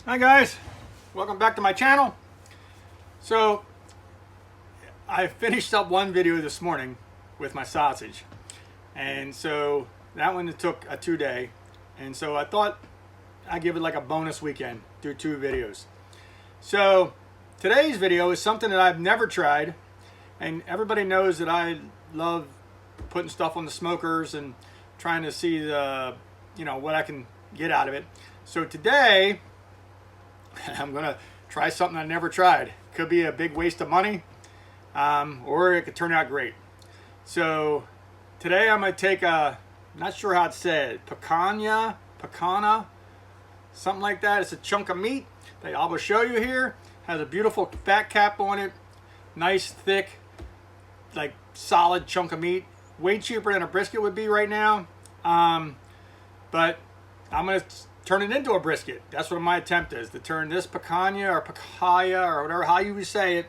Hi guys, welcome back to my channel. So I finished up one video this morning with my sausage, and so that one took a 2-day, and so I thought I'd give it like a bonus weekend, do 2 videos. So today's video is something that I've never tried, and everybody knows that I love putting stuff on the smokers and trying to see the what I can get out of it. So today I'm gonna try something I never tried. Could be a big waste of money, or it could turn out great. So today I'm gonna take a, not sure how it's said, picanha, something like that. It's a chunk of meat that I will show you here. Has a beautiful fat cap on it, nice thick, like solid chunk of meat. Way cheaper than a brisket would be right now, but I'm gonna turn it into a brisket. That's what my attempt is, to turn this picanha or or whatever, how you would say it,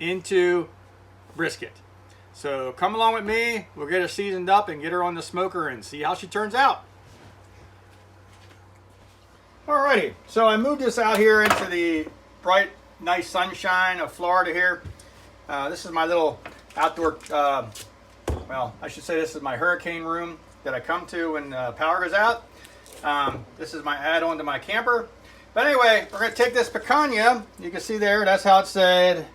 into brisket. So come along with me, we'll get her seasoned up and get her on the smoker and see how she turns out. Alrighty, so I moved this out here into the bright, nice sunshine of Florida here. This is my little outdoor, well, I should say this is my hurricane room that I come to when power goes out. This is my add-on to my camper. But anyway, we're going to take this picanha. You can see there, that's how it said,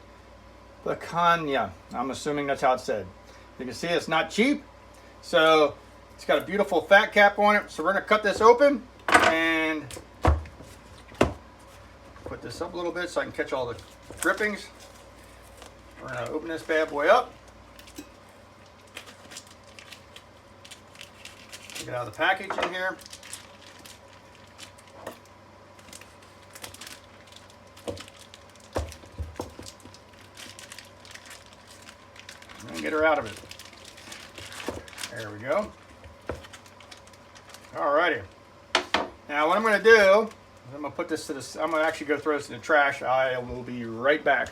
picanha. I'm assuming that's how it said. You can see it's not cheap. So it's got a beautiful fat cap on it. So we're going to cut this open and put this up a little bit so I can catch all the drippings. We're going to open this bad boy up. Take it out of the package in here. And get her out of it. There we go. Alrighty. Now what I'm going to do is I'm going to put this to this. I'm going to actually go throw this in the trash. I will be right back.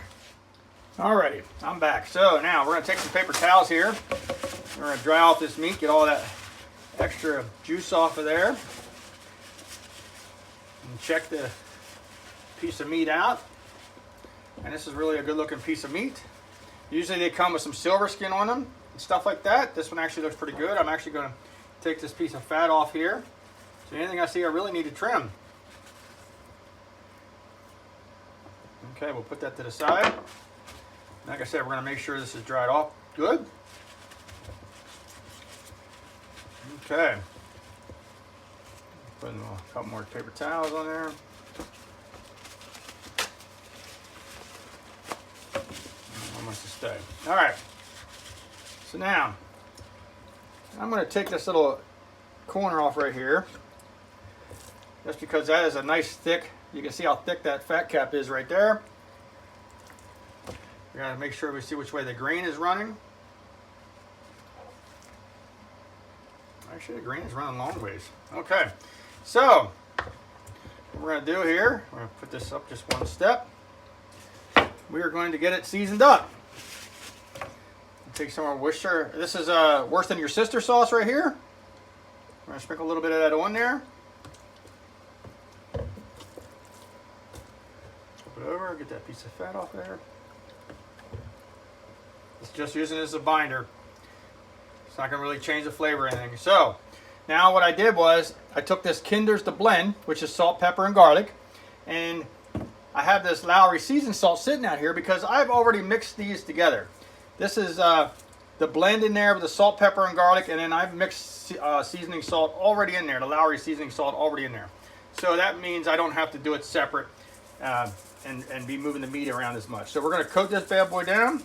Alrighty, I'm back. So now we're going to take some paper towels here. We're going to dry off this meat, get all that extra juice off of there, and check the piece of meat out. And this is really a good looking piece of meat. Usually they come with some silver skin on them and stuff like that. This one actually looks pretty good. I'm actually going to take this piece of fat off here. So anything I see I really need to trim. Okay, we'll put that to the side. Like I said, we're going to make sure this is dried off good. Okay. Putting a couple more paper towels on there. Almost to stay. All right. So now I'm going to take this little corner off right here, just because that is a nice thick. You can see how thick that fat cap is right there. We got to make sure we see which way the grain is running. Actually, the grain is running long ways. Okay, so what we're going to do here, we're going to put this up just one step. We are going to get it seasoned up. Take some more Worcester. This is worse than your sister sauce right here. We're going to sprinkle a little bit of that on there. Flip it over, get that piece of fat off there. It's just using it as a binder. It's not going to really change the flavor or anything. So now what I did was I took this Kinder's to blend, which is salt, pepper, and garlic, and I have this Lowry seasoned salt sitting out here because I've already mixed these together. This is the blend in there with the salt, pepper, and garlic, and then I've mixed seasoning salt already in there, the Lowry seasoning salt already in there. So that means I don't have to do it separate and be moving the meat around as much. So we're going to coat this bad boy down.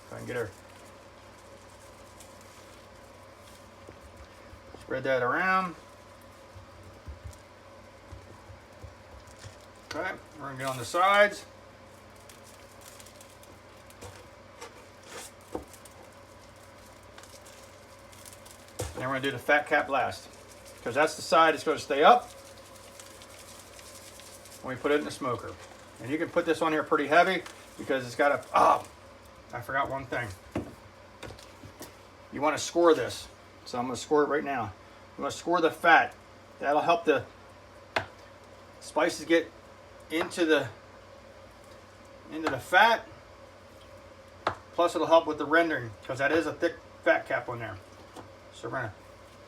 If I can get her. Spread that around. Okay, we're going to get on the sides. And then we're going to do the fat cap last, because that's the side that's going to stay up when we put it in the smoker. And you can put this on here pretty heavy because it's got a, I forgot one thing. You want to score this. So I'm going to score it right now. I'm going to score the fat. That'll help the spices get into the fat. Plus it'll help with the rendering because that is a thick fat cap on there. So we're gonna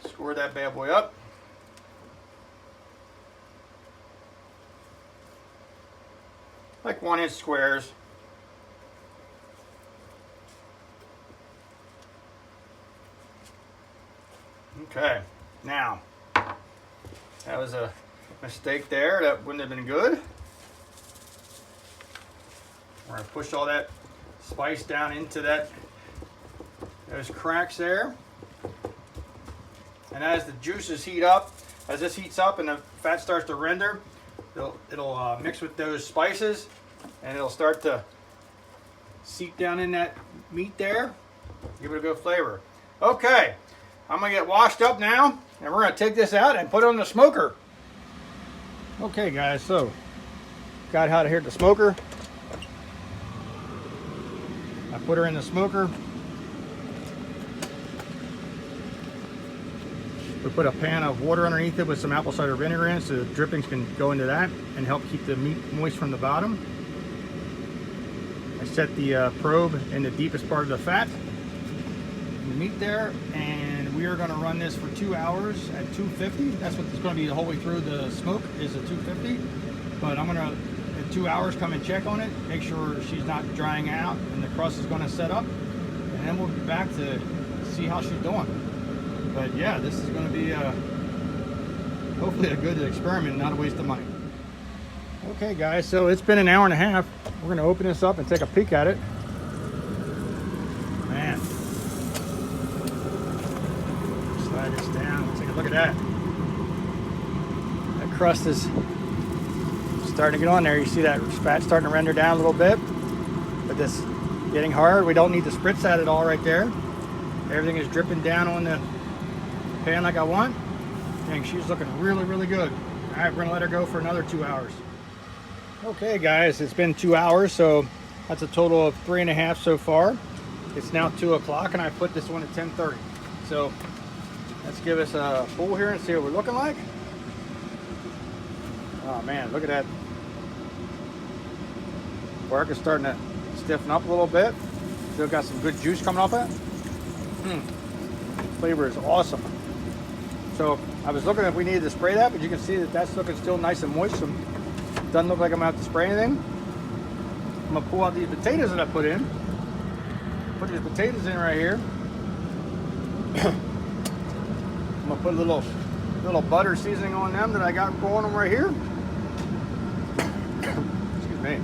score that bad boy up. Like 1-inch squares. Okay, now that was a mistake there. That wouldn't have been good. We're gonna push all that spice down into those cracks there. And as the juices heat up, as this heats up and the fat starts to render, it'll mix with those spices and it'll start to seep down in that meat there. Give it a good flavor. Okay, I'm gonna get washed up now and we're gonna take this out and put it on the smoker. Okay guys, so got out of here at the smoker. I put her in the smoker. We put a pan of water underneath it with some apple cider vinegar in so the drippings can go into that and help keep the meat moist from the bottom. I set the probe in the deepest part of the fat, in the meat there, and we are going to run this for 2 hours at 250. That's what it's going to be the whole way through. The smoke is a 250, but I'm going to, in 2 hours, come and check on it, make sure she's not drying out and the crust is going to set up, and then we'll be back to see how she's doing. But yeah, this is going to be hopefully a good experiment, not a waste of money. Okay guys, so it's been an hour and a half. We're going to open this up and take a peek at it. Man. Slide this down. Take a look at that. That crust is starting to get on there. You see that fat starting to render down a little bit. But this getting hard. We don't need to spritz that at all right there. Everything is dripping down on the pan like I want. Dang, she's looking really, really good. All right, we're gonna let her go for another 2 hours. Okay guys, it's been 2 hours, so that's a total of 3.5 so far. It's now 2 o'clock and I put this one at 10:30. So let's give us a pull here and see what we're looking like. Oh man, look at that. Bark is starting to stiffen up a little bit. Still got some good juice coming off it. Flavor is awesome. So I was looking if we needed to spray that, but you can see that that's looking still nice and moist. So doesn't look like I'm gonna have to spray anything. I'm gonna pull out these potatoes that I put in. Put these potatoes in right here. I'm gonna put a little butter seasoning on them that I got going them right here. Excuse me.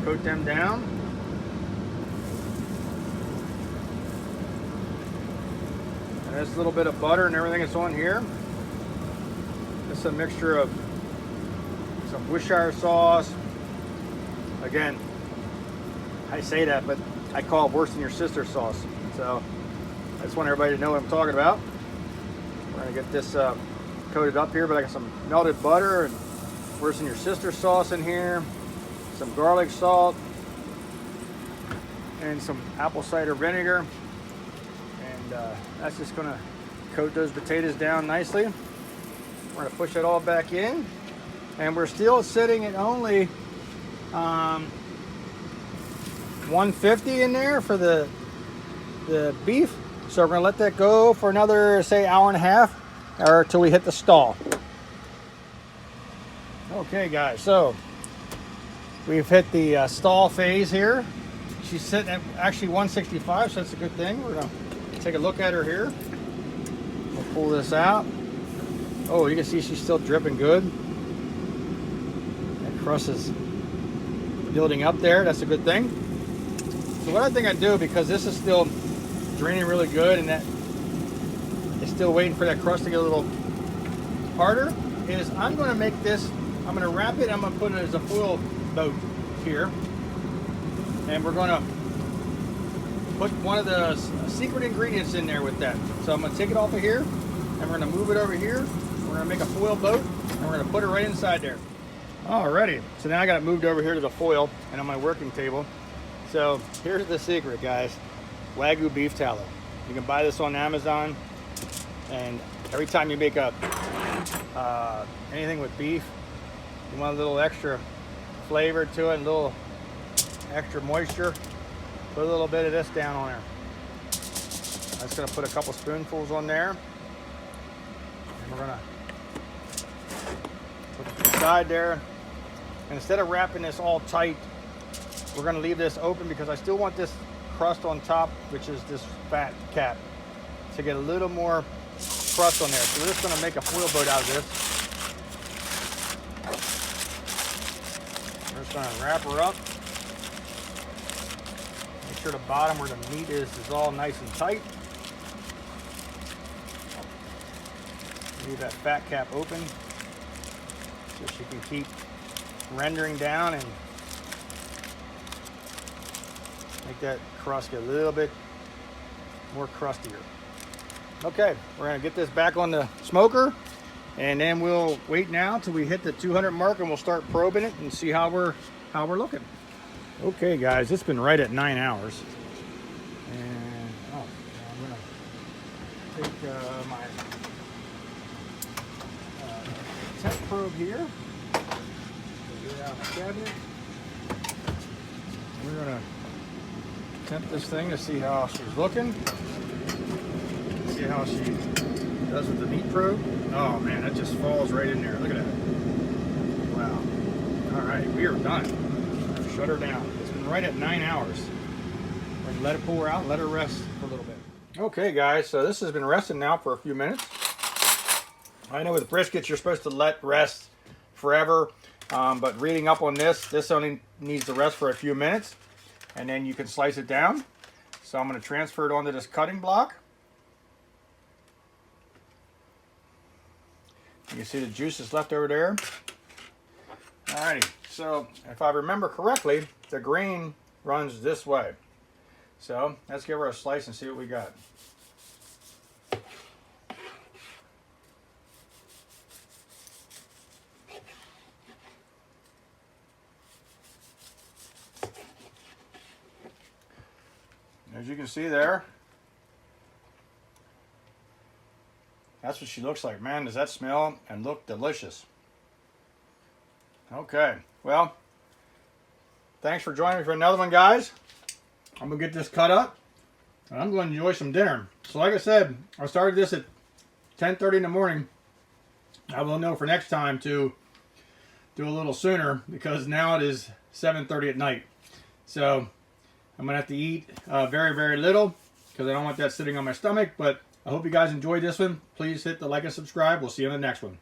Coat them down. And there's a little bit of butter and everything that's on here. It's a mixture of some Worcestershire sauce. Again, I say that, but I call it worse than your sister's sauce. So I just want everybody to know what I'm talking about. We're gonna get this coated up here, but I got some melted butter and worse than your sister's sauce in here, some garlic salt, and some apple cider vinegar. And that's just gonna coat those potatoes down nicely. We're gonna push it all back in. And we're still sitting at only 150 in there for the beef. So we're gonna let that go for another, say, hour and a half, or till we hit the stall. Okay guys, so we've hit the stall phase here. She's sitting at actually 165, so that's a good thing. We're gonna take a look at her here. We'll pull this out. Oh, you can see she's still dripping good. Crust is building up there. That's a good thing. So what I think I do, because this is still draining really good and that it's still waiting for that crust to get a little harder, is I'm going to make this, I'm going to wrap it, I'm going to put it as a foil boat here, and we're going to put one of the secret ingredients in there with that. So I'm going to take it off of here and we're going to move it over here. We're going to make a foil boat and we're going to put it right inside there. Alrighty, so now I got it moved over here to the foil and on my working table. So here's the secret, guys. Wagyu beef tallow. You can buy this on Amazon, and Every time you make a anything with beef, you want a little extra flavor to it, a little extra moisture. Put a little bit of this down on there. I'm just going to put a couple spoonfuls on there. And we're going to put it to the side there. And instead of wrapping this all tight, we're going to leave this open because I still want this crust on top, which is this fat cap, to get a little more crust on there. So we're just going to make a foil boat out of this. We're just going to wrap her up. Make sure the bottom where the meat is all nice and tight. Leave that fat cap open so she can keep rendering down and make that crust get a little bit more crustier. Okay, we're gonna get this back on the smoker, and then we'll wait now till we hit the 200 mark, and we'll start probing it and see how we're looking. Okay, guys, it's been right at 9 hours, and I'm gonna take my temp probe here. Get it out of the cabinet. We're gonna temp this thing to see how she's looking. See how she does with the meat probe. Oh man, that just falls right in there. Look at that. Wow. All right, we are done. Shut her down. It's been right at 9 hours. We're gonna let it pour out, let her rest for a little bit. Okay, guys, so this has been resting now for a few minutes. I know with briskets you're supposed to let rest forever, but reading up on this only needs to rest for a few minutes, and then you can slice it down. So I'm going to transfer it onto this cutting block. You can see the juice is left over there. Alrighty, so if I remember correctly, the grain runs this way. So let's give her a slice and see what we got. As you can see there, that's what she looks like. Man, does that smell and look delicious. Okay, well, thanks for joining me for another one, guys. I'm going to get this cut up, and I'm going to enjoy some dinner. So like I said, I started this at 10:30 in the morning. I will know for next time to do a little sooner, because now it is 7:30 at night. So I'm going to have to eat very, very little, because I don't want that sitting on my stomach. But I hope you guys enjoyed this one. Please hit the like and subscribe. We'll see you in the next one.